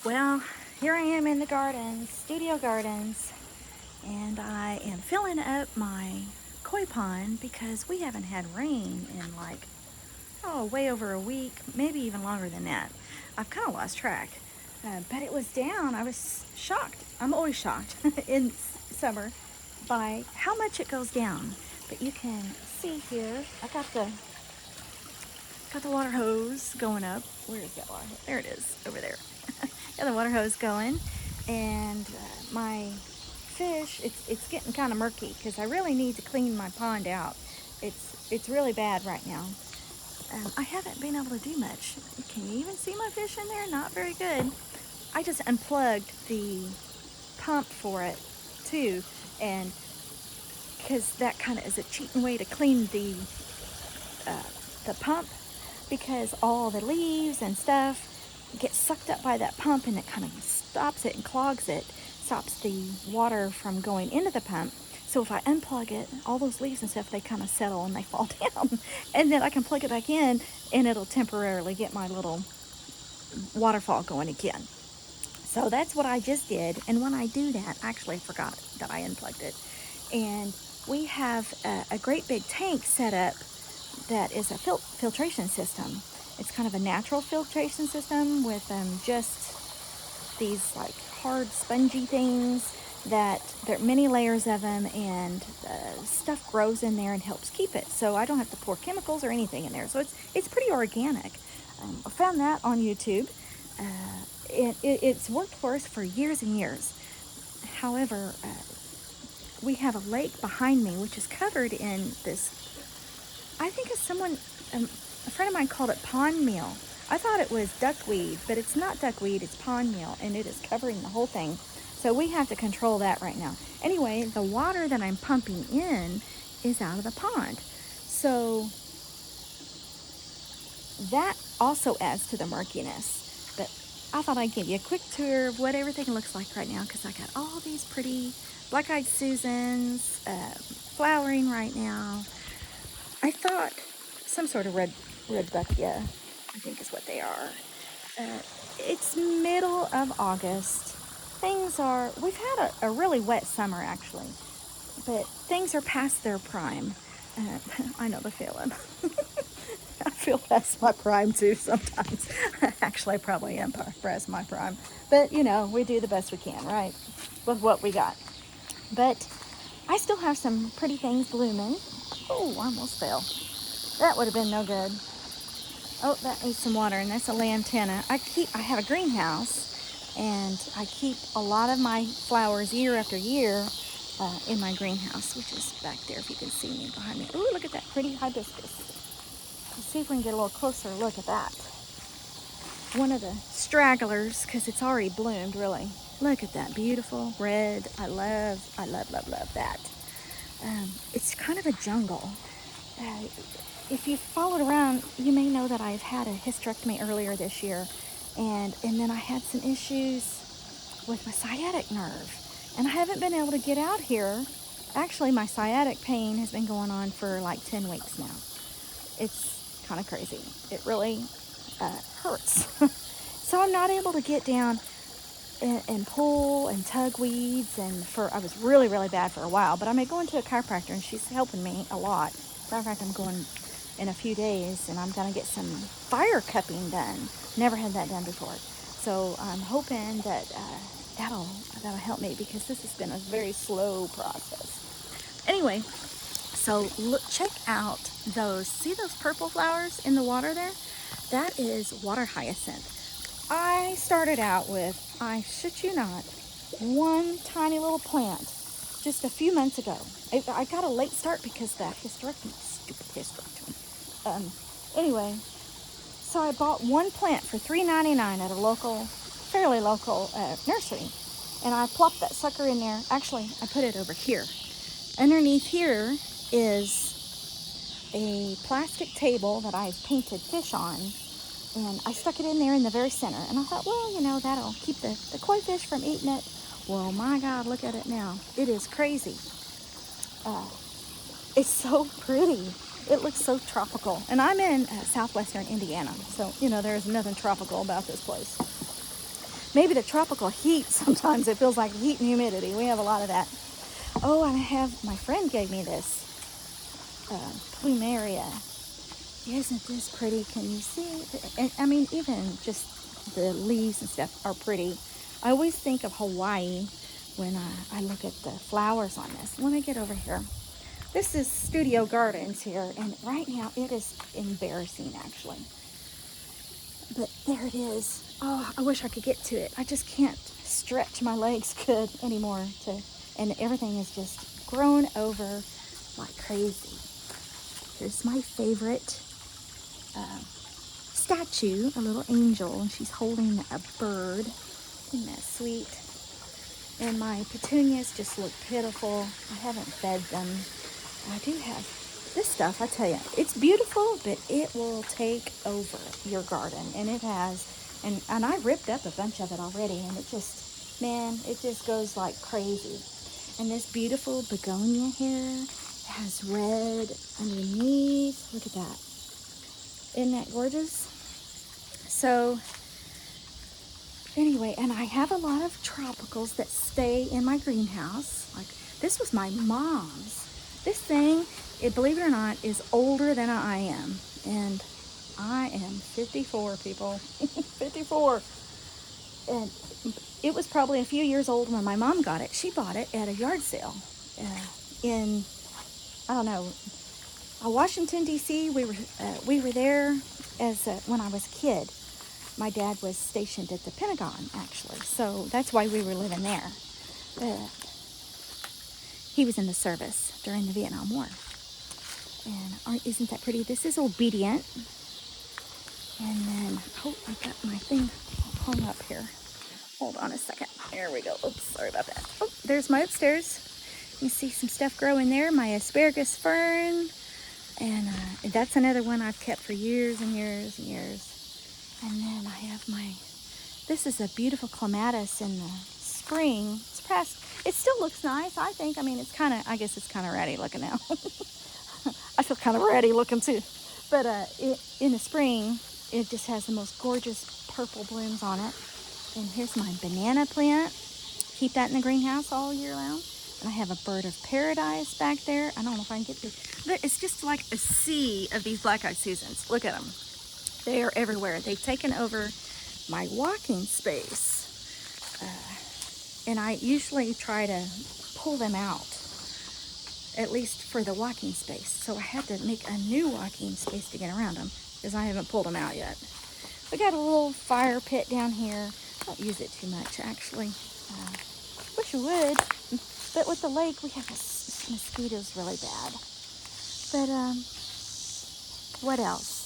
Well, here I am in the gardens, studio gardens, and I am filling up my koi pond because we haven't had rain in way over a week, maybe even longer than that. I've kind of lost track, but it was down. I was shocked. I'm always shocked in summer by how much it goes down. But you can see here, I got the water hose going up. Where is that water hose? There it is, over there. Got the water hose going, and my fish. It's getting kind of murky because I really need to clean my pond out. It's really bad right now. I haven't been able to do much. Can you even see my fish in there? Not very good. I just unplugged the pump for it too, and because that kind of is a cheating way to clean the pump, because all the leaves and stuff get sucked up by that pump, and it kind of stops it and clogs it, stops the water from going into the pump. So if I unplug it, all those leaves and stuff, they kind of settle and they fall down. And then I can plug it back in and it'll temporarily get my little waterfall going again. So that's what I just did. And when I do that, I actually forgot that I unplugged it. And we have a great big tank set up that is a filtration system. It's kind of a natural filtration system with just these like hard spongy things that there are many layers of them, and stuff grows in there and helps keep it. So I don't have to pour chemicals or anything in there. So it's pretty organic. I found that on YouTube. It's worked for us for years and years. However, we have a lake behind me which is covered in this. I think it's a friend of mine called it pond meal. I thought it was duckweed, but it's not duckweed, it's pond meal, and it is covering the whole thing. So we have to control that right now. Anyway, the water that I'm pumping in is out of the pond. So that also adds to the murkiness. But I thought I'd give you a quick tour of what everything looks like right now, because I got all these pretty black-eyed Susans flowering right now. I thought some sort of red buckia, I think is what they are. It's middle of August. We've had a really wet summer actually, but things are past their prime. I know the feeling. I feel past my prime too sometimes. Actually, I probably am past my prime. But, we do the best we can, right? With what we got. But I still have some pretty things blooming. Oh, I almost fell. That would have been no good. Oh, that needs some water, and that's a lantana. I have a greenhouse, and I keep a lot of my flowers year after year in my greenhouse, which is back there if you can see me behind me. Oh, look at that pretty hibiscus. Let's see if we can get a little closer look at that. One of the stragglers, because it's already bloomed, really. Look at that beautiful red. I love that. It's kind of a jungle. If you followed around, you may know that I've had a hysterectomy earlier this year, and then I had some issues with my sciatic nerve, and I haven't been able to get out here. Actually, my sciatic pain has been going on for like 10 weeks now. It's kind of crazy. It really hurts. So I'm not able to get down and pull and tug weeds, and I was really, really bad for a while, but I'm going to a chiropractor, and she's helping me a lot. Matter of fact, I'm going in a few days, and I'm going to get some fire cupping done. Never had that done before. So I'm hoping that that'll help me, because this has been a very slow process. Anyway, so check out see those purple flowers in the water there? That is water hyacinth. I started out with, I shit you not, one tiny little plant just a few months ago. I got a late start because that hysterectomy, stupid hysterectomy. Anyway, so I bought one plant for $3.99 at a fairly local nursery, and I plopped that sucker in there. Actually, I put it over here. Underneath here is a plastic table that I've painted fish on, and I stuck it in there in the very center, and I thought, well, that'll keep the koi fish from eating it. Well, my God, look at it now. It is crazy. It's so pretty. It looks so tropical. And I'm in southwestern Indiana, so, there's nothing tropical about this place. maybe the tropical heat. Sometimes it feels like heat and humidity. We have a lot of that. Oh, and I have, my friend gave me this plumeria. Isn't this pretty? Can you see? And, I mean, even just the leaves and stuff are pretty. I always think of Hawaii when I look at the flowers on this. Let me get over here. This is Studio Gardens here, and right now it is embarrassing, actually. But there it is. Oh, I wish I could get to it. I just can't stretch my legs good anymore. And everything is just grown over like crazy. Here's my favorite statue, a little angel, and she's holding a bird. Isn't that sweet? And my petunias just look pitiful. I haven't fed them. I do have this stuff, I tell you, it's beautiful, but it will take over your garden, and it has. And I ripped up a bunch of it already, and it just, man, it just goes like crazy. And this beautiful begonia here has red underneath. Look at that. Isn't that gorgeous? So anyway, and I have a lot of tropicals that stay in my greenhouse. Like this was my mom's. This thing, believe it or not, is older than I am. And I am 54, people. 54. And it was probably a few years old when my mom got it. She bought it at a yard sale in, I don't know, Washington, D.C. We were there as when I was a kid. My dad was stationed at the Pentagon, actually. So that's why we were living there. He was in the service during the Vietnam War. And isn't that pretty? This is Obedient. And then, oh, I got my thing hung up here. Hold on a second. There we go. Oops, sorry about that. Oh, there's my upstairs. You see some stuff growing there. My asparagus fern. And that's another one I've kept for years and years and years. And then I have this is a beautiful clematis in the spring. It's pressed. It still looks nice, I think. I mean, I guess it's kind of ratty looking now. I feel kind of ratty looking too. But in the spring, it just has the most gorgeous purple blooms on it. And here's my banana plant. Keep that in the greenhouse all year round. And I have a bird of paradise back there. I don't know if I can get to it. It's just like a sea of these black-eyed Susans. Look at them. They are everywhere. They've taken over my walking space. And I usually try to pull them out, at least for the walking space. So I had to make a new walking space to get around them because I haven't pulled them out yet. We got a little fire pit down here. I don't use it too much, actually. Wish I would. But with the lake, we have mosquitoes really bad. But what else?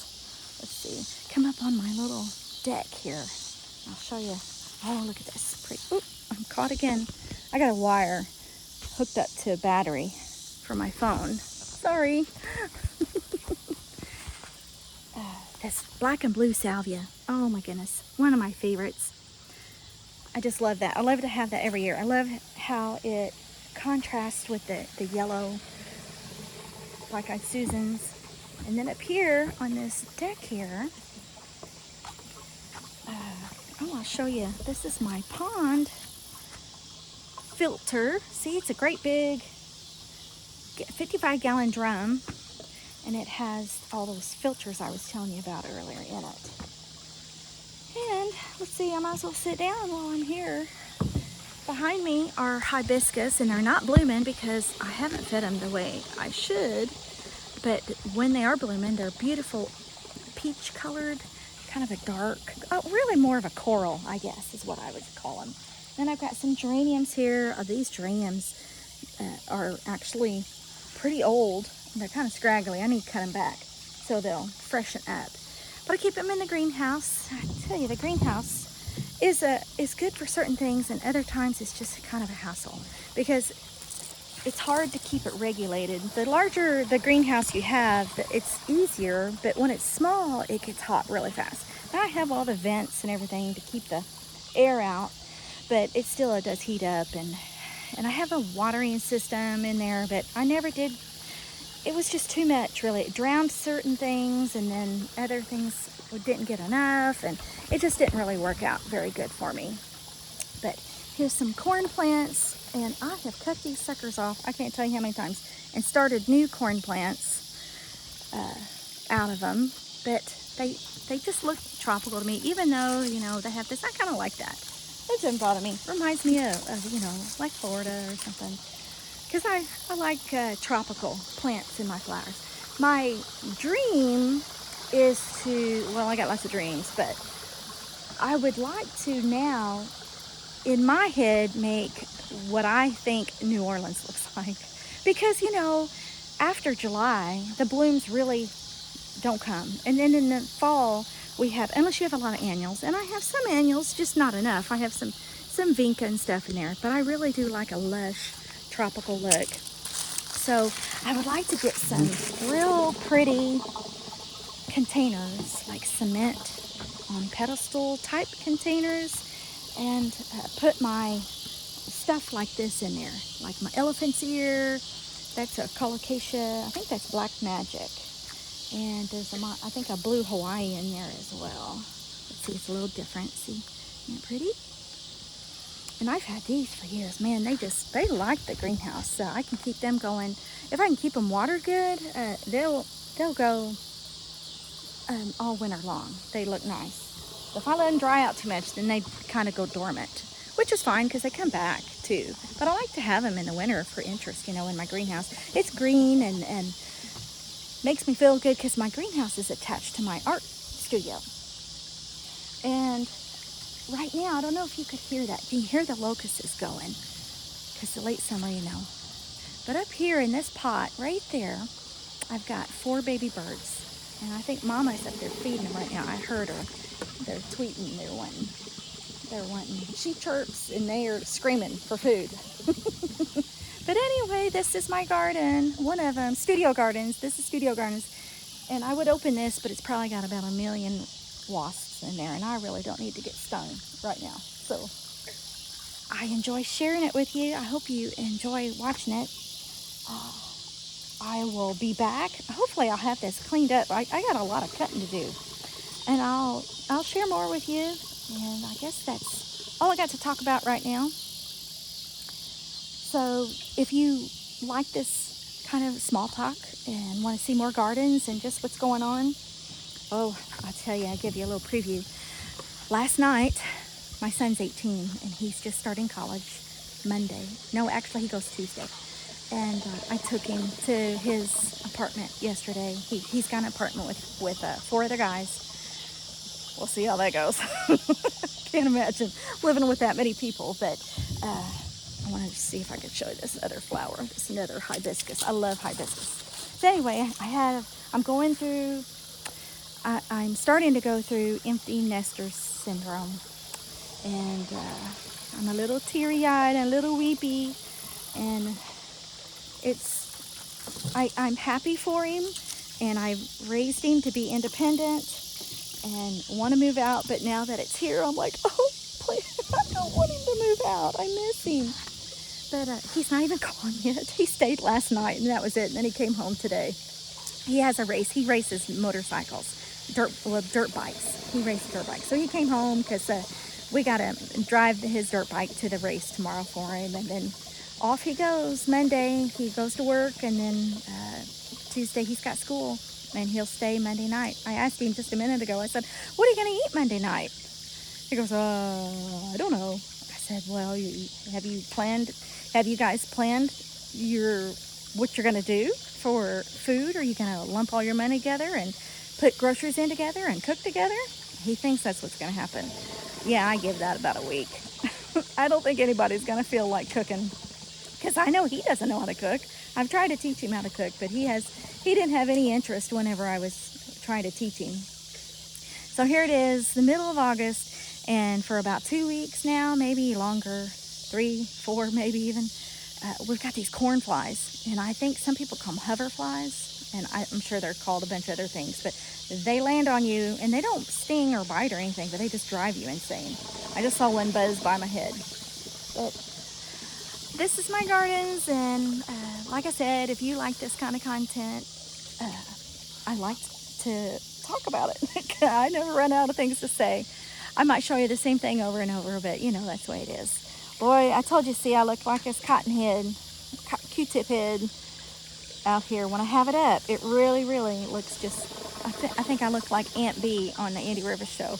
Let's see. Come up on my little deck here. I'll show you. Oh, look at this. Pretty. Oop, I'm caught again. I got a wire hooked up to a battery for my phone. Sorry. This black and blue salvia. Oh my goodness. One of my favorites. I just love that. I love to have that every year. I love how it contrasts with the yellow black-eyed Susans. And then up here on this deck here, I'll show you. This is my pond filter. See, it's a great big 55-gallon drum, and it has all those filters I was telling you about earlier in it. And let's see, I might as well sit down while I'm here. Behind me are hibiscus, and they're not blooming because I haven't fed them the way I should. But when they are blooming, they're beautiful peach colored, kind of a dark, really more of a coral, I guess is what I would call them. Then I've got some geraniums here. These geraniums are actually pretty old. They're kind of scraggly. I need to cut them back so they'll freshen up. But I keep them in the greenhouse. I tell you, the greenhouse is good for certain things, and other times it's just kind of a hassle because it's hard to keep it regulated. The larger the greenhouse you have, it's easier, but when it's small, it gets hot really fast. Now I have all the vents and everything to keep the air out, but it still does heat up, and I have a watering system in there, but I never did. It was just too much, really. It drowned certain things, and then other things didn't get enough, and it just didn't really work out very good for me. But here's some corn plants, and I have cut these suckers off, I can't tell you how many times, and started new corn plants out of them. But they just look tropical to me, even though, they have this. I kind of like that. It doesn't bother me. Reminds me of like Florida or something. Because I like tropical plants in my flowers. My dream is I got lots of dreams, but I would like to now, in my head, make what I think New Orleans looks like. Because, after July, the blooms really don't come. And then in the fall, unless you have a lot of annuals, and I have some annuals, just not enough. I have some vinca and stuff in there, but I really do like a lush tropical look. So I would like to get some real pretty containers, like cement on pedestal type containers, and put my stuff like this in there, like my elephant's ear. That's a colocasia. I think that's black magic. And there's I think a blue Hawaii in there as well. Let's see, it's a little different. See, isn't it pretty? And I've had these for years. Man, they like the greenhouse. So I can keep them going. If I can keep them watered good, they'll go all winter long. They look nice. If I let them dry out too much, then they kind of go dormant, which is fine because they come back too. But I like to have them in the winter for interest, in my greenhouse. It's green and makes me feel good because my greenhouse is attached to my art studio. And right now, I don't know if you could hear that. You can hear the locusts going because the late summer, But up here in this pot right there, I've got 4 baby birds. And I think Mama's up there feeding them right now. I heard her. They're tweeting. They're wanting. She chirps and they are screaming for food. But anyway, this is my garden. One of them, Studio Gardens. This is Studio Gardens. And I would open this, but it's probably got about 1 million wasps in there. And I really don't need to get stung right now. So I enjoy sharing it with you. I hope you enjoy watching it. I will be back. Hopefully I'll have this cleaned up. I got a lot of cutting to do. And I'll share more with you. And I guess that's all I got to talk about right now. So if you like this kind of small talk and want to see more gardens and just what's going on, I'll tell you, I'll give you a little preview. Last night, my son's 18 and he's just starting college Monday. No, actually he goes Tuesday. And I took him to his apartment yesterday. He's got an apartment with 4 other guys. We'll see how that goes. Can't imagine living with that many people, but I wanted to see if I could show you this other flower, this another hibiscus. I love hibiscus. So anyway, I'm starting to go through empty nester syndrome, and I'm a little teary-eyed and a little weepy, and I'm happy for him, and I raised him to be independent and want to move out, but now that it's here, I'm like, oh, please, I don't want him to move out. I miss him. But he's not even gone yet. He stayed last night, and that was it, and then he came home today. He has a race. He races motorcycles, dirt bikes. He races dirt bikes. So he came home because we got to drive his dirt bike to the race tomorrow for him, and then off he goes. Monday, he goes to work, and then Tuesday, he's got school, and he'll stay Monday night. I asked him just a minute ago, I said, what are you going to eat Monday night? He goes, I don't know. I said, well, have you guys planned what you're going to do for food? Are you going to lump all your money together and put groceries in together and cook together? He thinks that's what's going to happen. Yeah, I give that about a week. I don't think anybody's going to feel like cooking, because I know he doesn't know how to cook. I've tried to teach him how to cook, but he didn't have any interest whenever I was trying to teach him. So here it is, the middle of August, and for about 2 weeks now, maybe longer, 3, 4, maybe even, we've got these corn flies, and I think some people call them hover flies, and I'm sure they're called a bunch of other things, but they land on you, and they don't sting or bite or anything, but they just drive you insane. I just saw one buzz by my head. But this is my gardens, and like I said, if you like this kind of content, I like to talk about it. I never run out of things to say. I might show you the same thing over and over, but you know, that's the way it is. Boy, I told you, see, I look like this cotton head, Q-tip head out here. When I have it up, it really, really looks just, I think I look like Aunt Bee on the Andy Rivers show.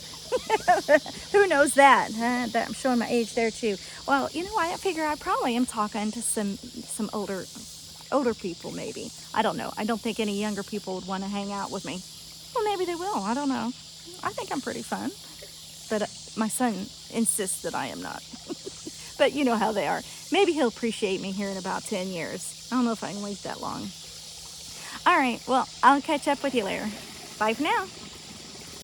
Who knows that? That I'm showing my age there too. Well, you know, I figure I probably am talking to some older people maybe. I don't know. I don't think any younger people would want to hang out with me. Well, maybe they will. I don't know. I think I'm pretty fun. But my son insists that I am not. But you know how they are. Maybe he'll appreciate me here in about 10 years. I don't know if I can wait that long. All right. Well, I'll catch up with you later. Bye for now.